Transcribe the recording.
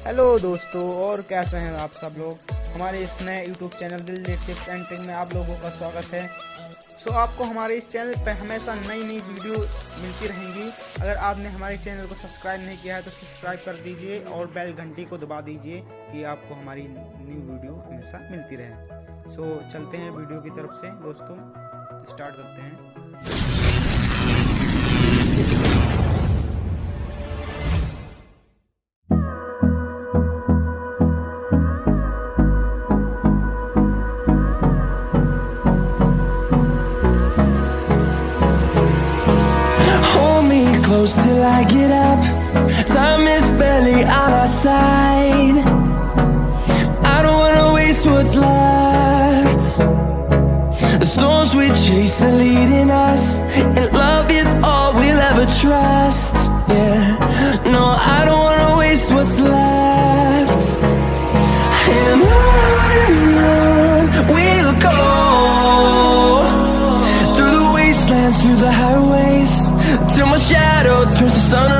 Hello दोस्तों, और कैसे हैं आप सब लोग। हमारे इस नए YouTube channel दिलजले tips and trick में आप लोगों का स्वागत है। आपको हमारे इस चैनल पर हमेशा नई नई वीडियो मिलती रहेंगी। अगर आपने हमारे चैनल को सब्सक्राइब नहीं किया है तो सब्सक्राइब कर दीजिए और बेल घंटी को दबा दीजिए कि आपको हमारी न्यू वीडियो हमेशा मिलती रहे। चलते हैं वीडियो की तरफ से दोस्तों, स्टार्ट करते हैं। Close till I get up. Time is barely on our side. I don't wanna waste what's left. The storms we chase are leading us, and love is all we'll ever trust. Yeah, no, I don't wanna waste what's left. And on we'll go, through the wastelands, through the highways, till my shadow turns to sun